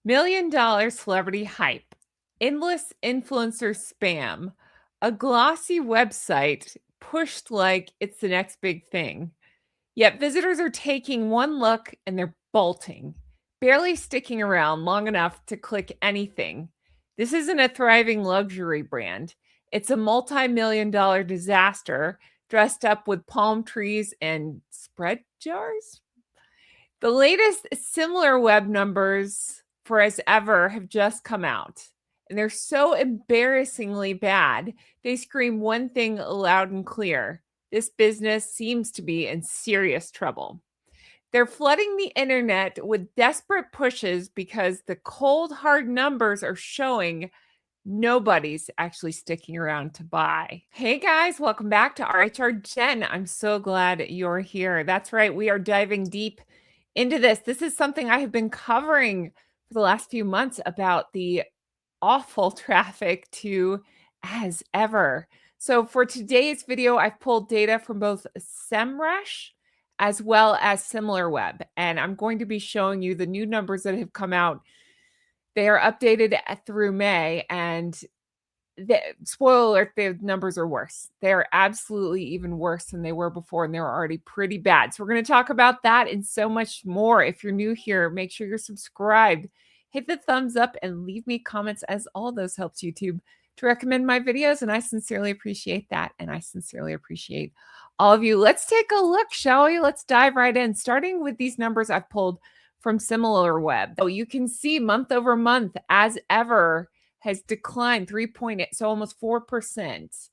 Million-dollar celebrity hype, endless influencer spam, a glossy website pushed like it's the next big thing. Yet visitors are taking one look and they're bolting, barely sticking around long enough to click anything. This isn't a thriving luxury brand. It's a multi-million-dollar disaster dressed up with palm trees and spread jars. The latest SimilarWeb numbers for as ever have just come out, and they're so embarrassingly bad. They scream one thing loud and clear. This business seems to be in serious trouble. They're flooding the internet with desperate pushes because the cold, hard numbers are showing nobody's actually sticking around to buy. Hey guys, welcome back to RHR Jen. I'm so glad you're here. That's right, we are diving deep into this. This is something I have been covering for the last few months about the awful traffic to as ever. So for today's video, I've pulled data from both SEMrush as well as SimilarWeb, and I'm going to be showing you the new numbers that have come out. They are updated through May, and spoiler alert, the numbers are worse. They are absolutely even worse than they were before, and they were already pretty bad. So we're going to talk about that and so much more. If you're new here, make sure you're subscribed. Hit the thumbs up and leave me comments, as all those helps YouTube to recommend my videos, and I sincerely appreciate that, and I sincerely appreciate all of you. Let's take a look, shall we? Let's dive right in, starting with these numbers I've pulled from SimilarWeb. So you can see month over month, as ever, has declined 3.8, so almost 4%.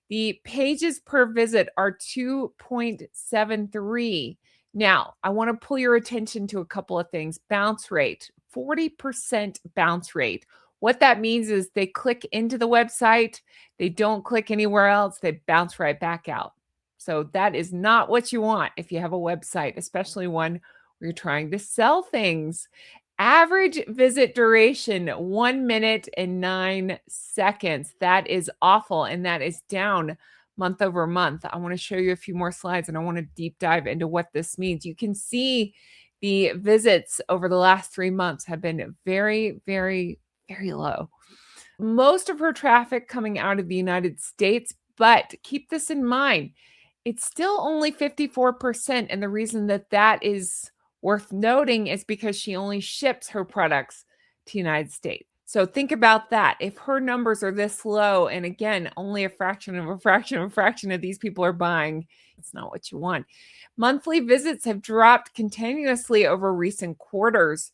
The pages per visit are 2.73. Now, I want to pull your attention to a couple of things. Bounce rate, 40% bounce rate. What that means is they click into the website, they don't click anywhere else, they bounce right back out. So that is not what you want if you have a website, especially one where you're trying to sell things. Average visit duration, 1 minute and 9 seconds. That is awful, and that is down month over month. I want to show you a few more slides, and I want to deep dive into what this means. You can see the visits over the last 3 months have been very, very, very low. Most of her traffic coming out of the United States, but keep this in mind, it's still only 54%, and the reason that that is worth noting is because she only ships her products to the United States. So think about that. If her numbers are this low, and again, only a fraction of a fraction of a fraction of these people are buying, it's not what you want. Monthly visits have dropped continuously over recent quarters,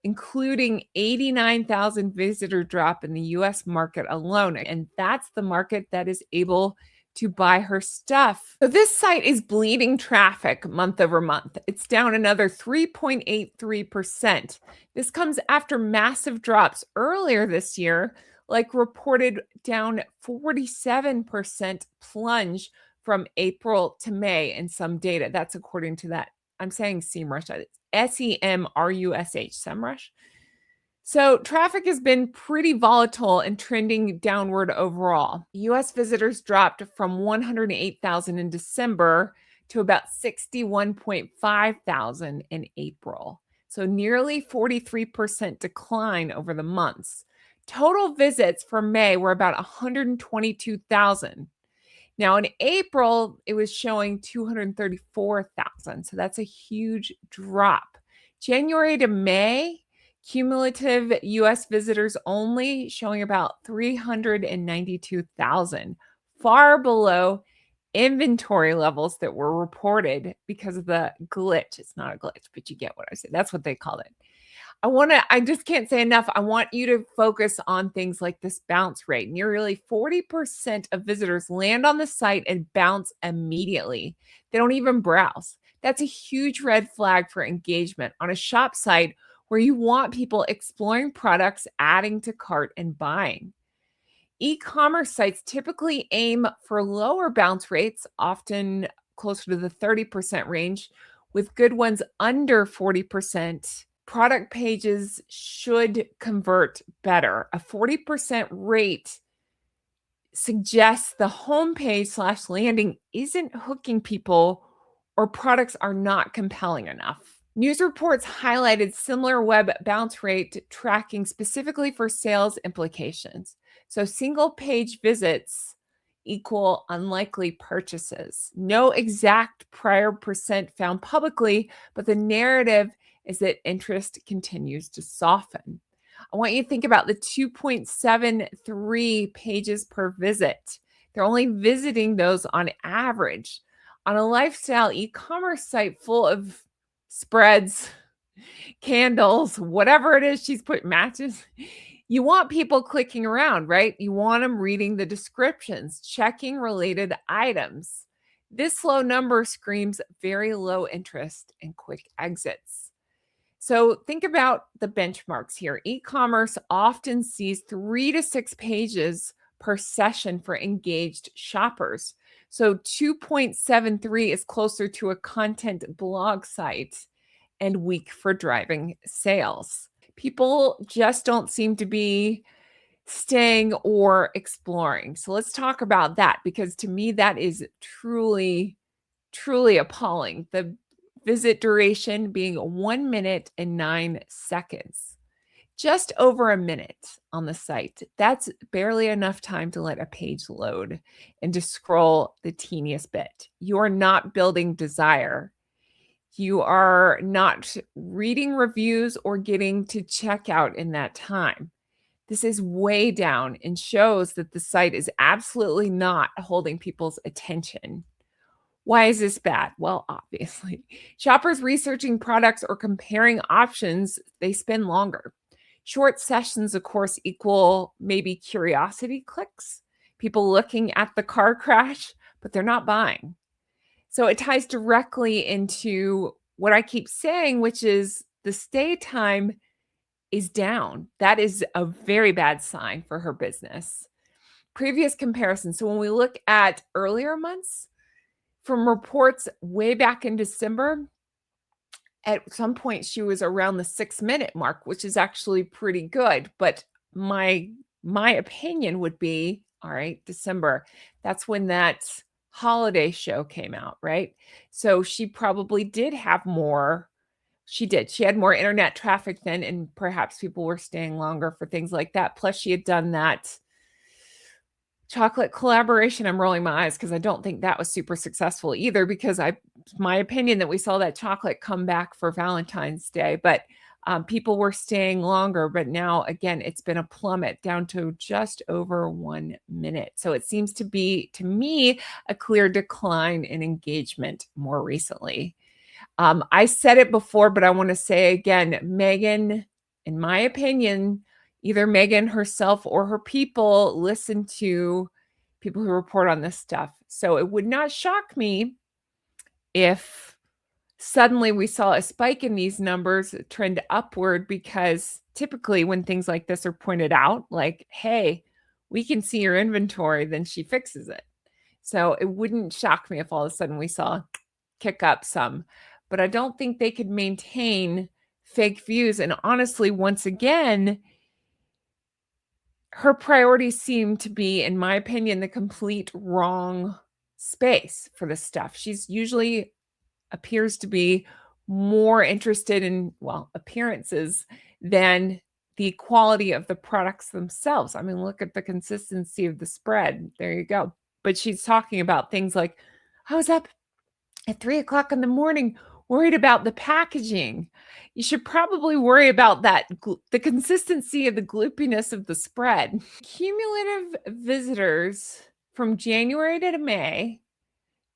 including 89,000 visitor drop in the US market alone. And that's the market that is able to buy her stuff. So this site is bleeding traffic month over month. It's down another 3.83%. This comes after massive drops earlier this year, like reported down 47% plunge from April to May in some data. That's according to that. I'm saying SEMrush. SEMrush, SEMrush. So traffic has been pretty volatile and trending downward overall. US visitors dropped from 108,000 in December to about 61.5 thousand in April. So nearly 43% decline over the months. Total visits for May were about 122,000. Now in April, it was showing 234,000. So that's a huge drop. January to May, cumulative US visitors only showing about 392,000, far below inventory levels that were reported because of the glitch. It's not a glitch, but you get what I say. That's what they called it. I just can't say enough. I want you to focus on things like this bounce rate. Nearly 40% of visitors land on the site and bounce immediately. They don't even browse. That's a huge red flag for engagement on a shop site where you want people exploring products, adding to cart, and buying. E-commerce sites typically aim for lower bounce rates, often closer to the 30% range, with good ones under 40%. Product pages should convert better. A 40% rate suggests the homepage/landing isn't hooking people, or products are not compelling enough. News reports highlighted SimilarWeb bounce rate tracking specifically for sales implications. So single page visits equal unlikely purchases. No exact prior percent found publicly, but the narrative is that interest continues to soften. I want you to think about the 2.73 pages per visit. They're only visiting those on average. On a lifestyle e-commerce site full of spreads, candles, whatever it is she's put, matches. You want people clicking around, right? You want them reading the descriptions, checking related items. This low number screams very low interest and quick exits. So think about the benchmarks here. E-commerce often sees 3 to 6 pages per session for engaged shoppers. So 2.73 is closer to a content blog site and weak for driving sales. People just don't seem to be staying or exploring. So let's talk about that, because to me, that is truly, truly appalling. The visit duration being 1 minute and 9 seconds, just over a minute on the site. That's barely enough time to let a page load and to scroll the teeniest bit. You're not building desire. You are not reading reviews or getting to checkout in that time. This is way down and shows that the site is absolutely not holding people's attention. Why is this bad? Well, obviously, shoppers researching products or comparing options, they spend longer. Short sessions, of course, equal maybe curiosity clicks, people looking at the car crash, but they're not buying. So it ties directly into what I keep saying, which is the stay time is down. That is a very bad sign for her business. Previous comparisons. So when we look at earlier months, from reports way back in December, at some point she was around the 6-minute mark, which is actually pretty good. But my opinion would be, all right, December, that's when that holiday show came out, right? So she probably did have more. She did. She had more internet traffic then, and perhaps people were staying longer for things like that. Plus, she had done that chocolate collaboration. I'm rolling my eyes because I don't think that was super successful either, because my opinion that we saw that chocolate come back for Valentine's Day, but people were staying longer. But now, again, it's been a plummet down to just over 1 minute. So it seems to be, to me, a clear decline in engagement more recently. I said it before, but I want to say again, Meghan, in my opinion, either Meghan herself or her people listen to people who report on this stuff. So it would not shock me if suddenly we saw a spike in these numbers trend upward, because typically when things like this are pointed out, like, hey, we can see your inventory, then she fixes it. So it wouldn't shock me if all of a sudden we saw kick up some. But I don't think they could maintain fake views. And honestly, once again, her priorities seem to be, in my opinion, the complete wrong space for this stuff. She's usually appears to be more interested in, well, appearances than the quality of the products themselves. I mean, look at the consistency of the spread. There you go. But she's talking about things like, I was up at 3 o'clock in the morning worried about the packaging. You should probably worry about that, the consistency of the gloopiness of the spread. Cumulative visitors from January to May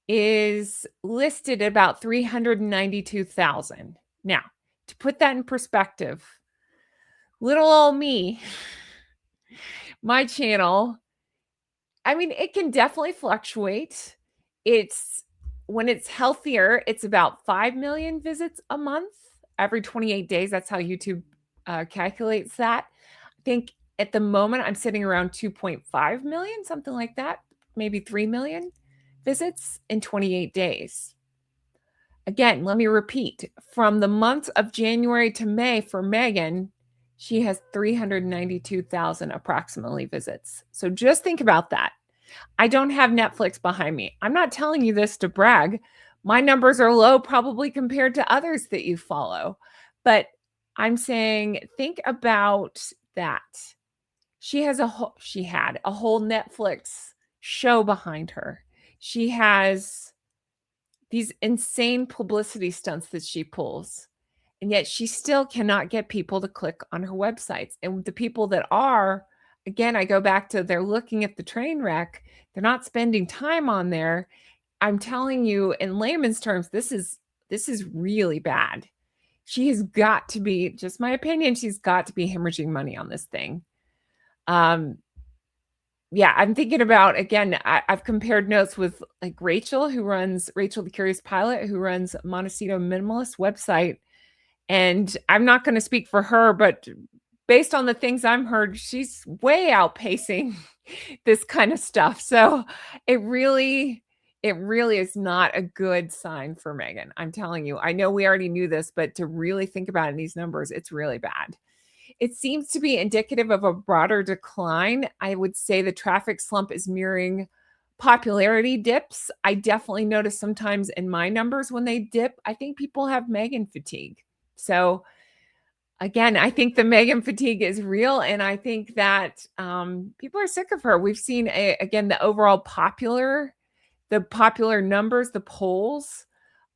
is listed at about 392,000. Now, to put that in perspective, little old me, my channel, I mean, it can definitely fluctuate. When it's healthier, it's about 5 million visits a month every 28 days. That's how YouTube calculates that. I think at the moment I'm sitting around 2.5 million, something like that, maybe 3 million visits in 28 days. Again, let me repeat, from the months of January to May for Meghan, she has 392,000 approximately visits. So just think about that. I don't have Netflix behind me. I'm not telling you this to brag, My numbers are low probably compared to others that you follow. But I'm saying think about that. She had a whole Netflix show behind her. She has these insane publicity stunts that she pulls. And yet she still cannot get people to click on her websites. And the people that are, again, I go back to they're looking at the train wreck. They're not spending time on there. I'm telling you, in layman's terms, this is really bad. She has got to be, just my opinion, she's got to be hemorrhaging money on this thing. Yeah, I'm thinking about, again, I've compared notes with like Rachel the Curious Pilot, who runs Montecito Minimalist website. And I'm not going to speak for her, but based on the things I've heard, she's way outpacing this kind of stuff. So it really is not a good sign for Meghan. I'm telling you, I know we already knew this, but to really think about it in these numbers, it's really bad. It seems to be indicative of a broader decline. I would say the traffic slump is mirroring popularity dips. I definitely notice sometimes in my numbers when they dip, I think people have Meghan fatigue. So again, I think the Meghan fatigue is real, and I think that people are sick of her. We've seen again the overall popular numbers, the polls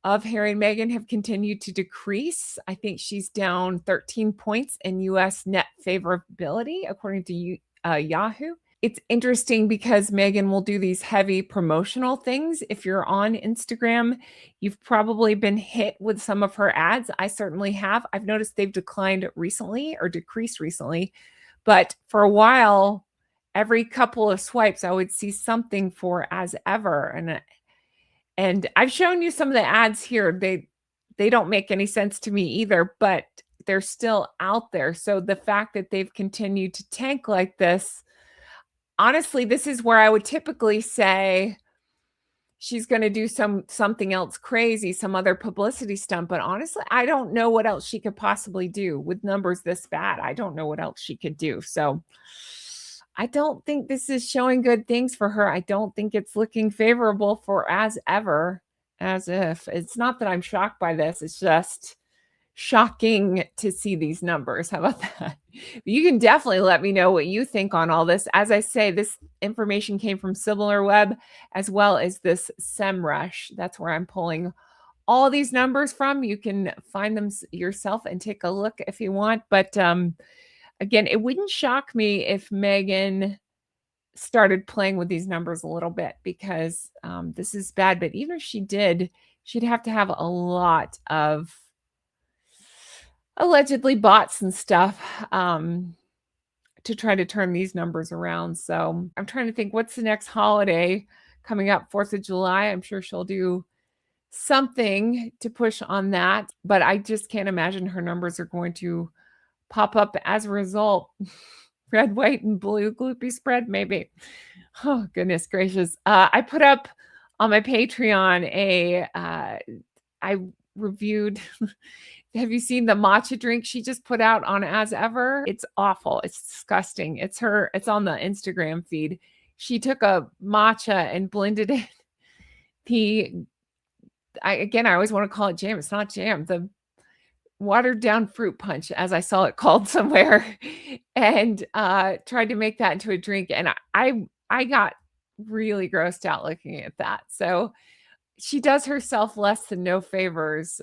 of Harry and Meghan have continued to decrease. I think she's down 13 points in U.S. net favorability, according to Yahoo. It's interesting because Meghan will do these heavy promotional things. If you're on Instagram, you've probably been hit with some of her ads. I certainly have. I've noticed they've declined recently or decreased recently. But for a while, every couple of swipes, I would see something for As Ever. And I've shown you some of the ads here. They don't make any sense to me either, but they're still out there. So the fact that they've continued to tank like this, honestly, this is where I would typically say she's going to do something else crazy, some other publicity stunt. But honestly, I don't know what else she could possibly do with numbers this bad. I don't know what else she could do. So I don't think this is showing good things for her. I don't think it's looking favorable for As Ever, as if. It's not that I'm shocked by this. It's just shocking to see these numbers. How about that? You can definitely let me know what you think on all this. As I say, this information came from SimilarWeb as well as this SEMrush. That's where I'm pulling all these numbers from. You can find them yourself and take a look if you want. But again, it wouldn't shock me if Meghan started playing with these numbers a little bit, because this is bad. But even if she did, she'd have to have a lot of allegedly bots and stuff to try to turn these numbers around. So I'm trying to think, what's the next holiday coming up? 4th of July. I'm sure she'll do something to push on that, but I just can't imagine her numbers are going to pop up as a result. Red, white, and blue gloopy spread, maybe. Oh, goodness gracious. I put up on my Patreon I reviewed, have you seen the matcha drink she just put out on As Ever? It's awful. It's disgusting. It's on the Instagram feed. She took a matcha and blended it. I always want to call it jam. It's not jam. The watered down fruit punch, as I saw it called somewhere, and tried to make that into a drink. And I got really grossed out looking at that. So she does herself less than no favors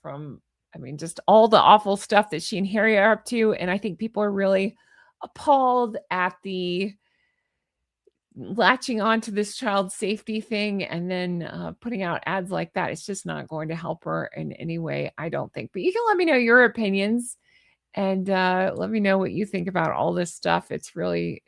from, just all the awful stuff that she and Harry are up to. And I think people are really appalled at the latching on to this child safety thing and then putting out ads like that. It's just not going to help her in any way, I don't think. But you can let me know your opinions and let me know what you think about all this stuff. It's pretty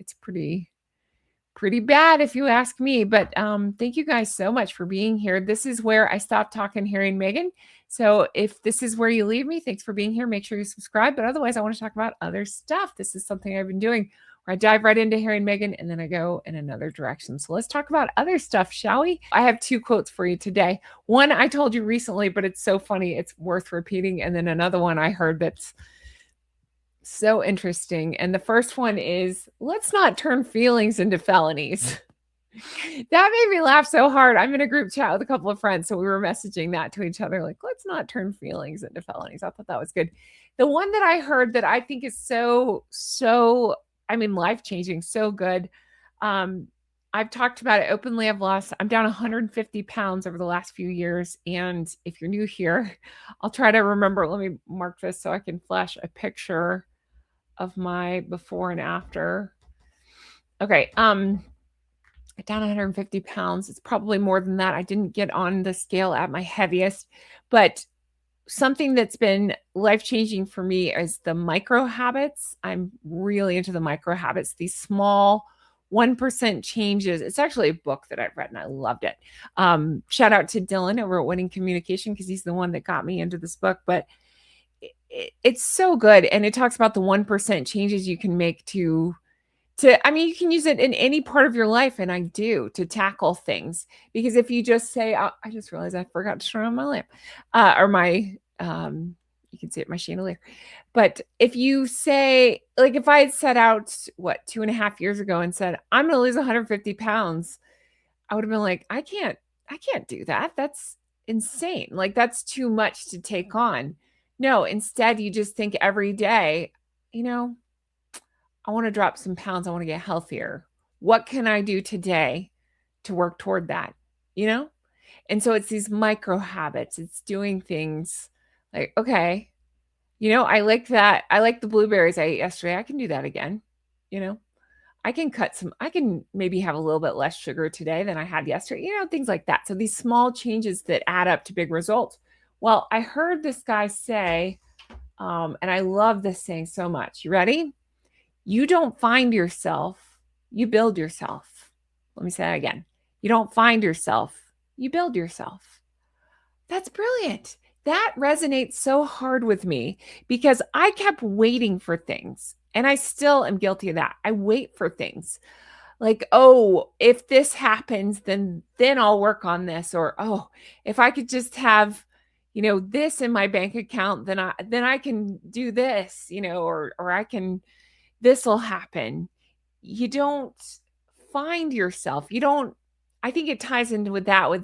bad if you ask me. But thank you guys so much for being here. This is where I stop talking Harry and Meghan. So if this is where you leave me, thanks for being here. Make sure you subscribe. But otherwise, I want to talk about other stuff. This is something I've been doing where I dive right into Harry and Meghan and then I go in another direction. So let's talk about other stuff, shall we? I have 2 quotes for you today. One I told you recently, but it's so funny, it's worth repeating. And then another one I heard that's so interesting. And the first one is, let's not turn feelings into felonies. That made me laugh so hard. I'm in a group chat with a couple of friends, so we were messaging that to each other, like, let's not turn feelings into felonies. I thought that was good. The one that I heard that I think is so, I mean, life-changing, so good. Um, I've talked about it openly. I'm down 150 pounds over the last few years. And if you're new here, I'll try to remember. Let me mark this so I can flash a picture of my before and after. Okay. Down 150 pounds. It's probably more than that. I didn't get on the scale at my heaviest, but something that's been life-changing for me is the micro habits. I'm really into the micro habits, these small 1% changes. It's actually a book that I've read and I loved it. Shout out to Dylan over at Winning Communication because he's the one that got me into this book, but it's so good. And it talks about the 1% changes you can make I mean, you can use it in any part of your life, and I do, to tackle things. Because if you just say, I just realized I forgot to turn on my lamp, or my, you can see it, my chandelier. But if you say, like, if I had set out, 2.5 years ago and said, I'm going to lose 150 pounds, I would have been like, I can't do that. That's insane. Like, that's too much to take on. No, instead, you just think every day, you know, I want to drop some pounds. I want to get healthier. What can I do today to work toward that? You know? And so it's these micro habits. It's doing things like, okay, I like that. I like the blueberries I ate yesterday. I can do that again. I can maybe have a little bit less sugar today than I had yesterday, things like that. So these small changes that add up to big results. Well, I heard this guy say, and I love this saying so much. You ready? You don't find yourself, you build yourself. Let me say that again. You don't find yourself, you build yourself. That's brilliant. That resonates so hard with me because I kept waiting for things. And I still am guilty of that. I wait for things like, oh, if this happens, then I'll work on this. Or, oh, if I could just have, this in my bank account, then I can do this, or I can, this will happen. You don't find yourself. I think it ties into with that,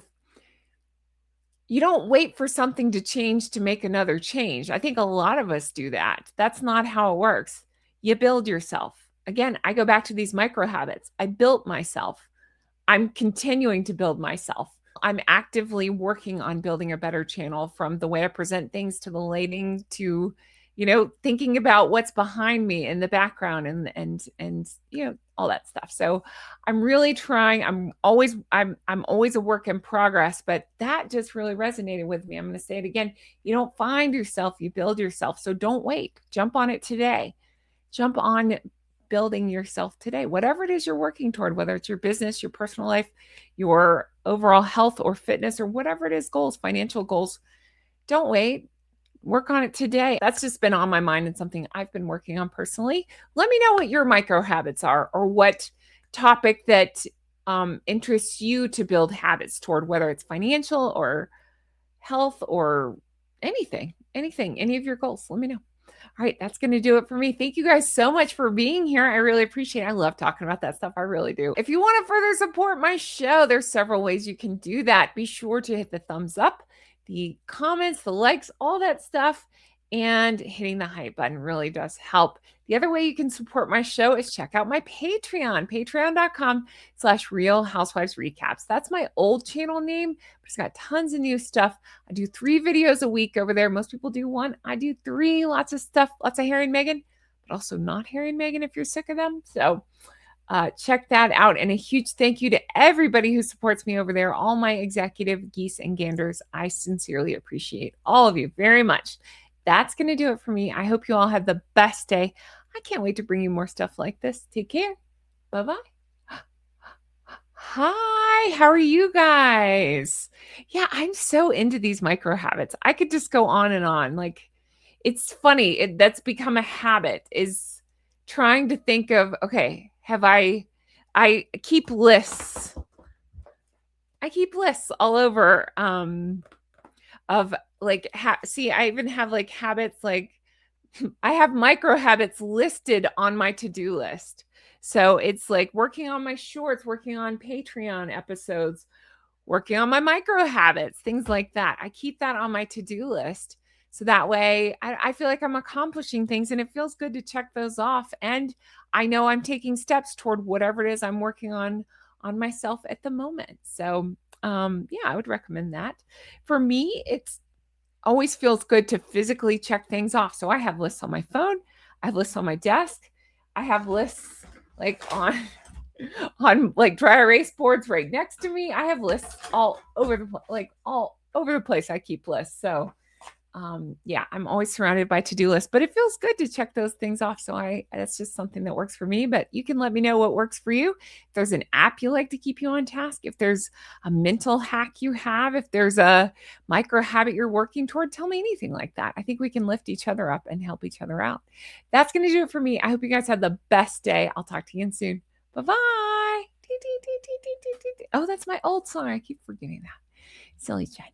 you don't wait for something to change to make another change. I think a lot of us do that. That's not how it works. You build yourself. Again, I go back to these micro habits. I built myself. I'm continuing to build myself. I'm actively working on building a better channel, from the way I present things to the lighting to, thinking about what's behind me in the background and all that stuff. So I'm really trying. I'm always a work in progress, but that just really resonated with me. I'm going to say it again. You don't find yourself, you build yourself. So don't wait. Jump on it today. Jump on building yourself today, whatever it is you're working toward, whether it's your business, your personal life, your overall health or fitness, or whatever it is, goals, financial goals. Don't wait. Work on it today. That's just been on my mind and something I've been working on personally. Let me know what your micro habits are, or what topic that interests you to build habits toward, whether it's financial or health or anything, any of your goals. Let me know. All right, that's going to do it for me. Thank you guys so much for being here. I really appreciate it. I love talking about that stuff. I really do. If you want to further support my show, there's several ways you can do that. Be sure to hit the thumbs up, the comments, the likes, all that stuff. And hitting the hype button really does help. The other way you can support my show is check out my Patreon, patreon.com/Real Housewives Recaps. That's my old channel name, but it's got tons of new stuff. I do 3 videos a week over there. Most people do 1. I do 3, lots of stuff, lots of Harry and Meghan, but also not Harry and Meghan if you're sick of them. So check that out. And a huge thank you to everybody who supports me over there, all my executive geese and ganders. I sincerely appreciate all of you very much. That's going to do it for me. I hope you all have the best day. I can't wait to bring you more stuff like this. Take care. Bye-bye. Hi, how are you guys? Yeah, I'm so into these micro habits. I could just go on and on. Like, it's funny. That's become a habit, is trying to think of, okay, I keep lists. I keep lists all over of like, I even have like habits like I have micro habits listed on my to-do list. So it's like working on my shorts, working on Patreon episodes, working on my micro habits, things like that. I keep that on my to-do list. So that way I feel like I'm accomplishing things and it feels good to check those off. And I know I'm taking steps toward whatever it is I'm working on myself at the moment. So yeah, I would recommend that. For me, it's always feels good to physically check things off. So I have lists on my phone, I have lists on my desk, I have lists like on like dry erase boards right next to me. I have lists all over the place. I keep lists. So yeah, I'm always surrounded by to-do lists, but it feels good to check those things off. So that's just something that works for me, but you can let me know what works for you. If there's an app you like to keep you on task, if there's a mental hack you have, if there's a micro habit you're working toward, tell me anything like that. I think we can lift each other up and help each other out. That's going to do it for me. I hope you guys have the best day. I'll talk to you again soon. Bye-bye. Oh, that's my old song. I keep forgetting that. Silly Jen.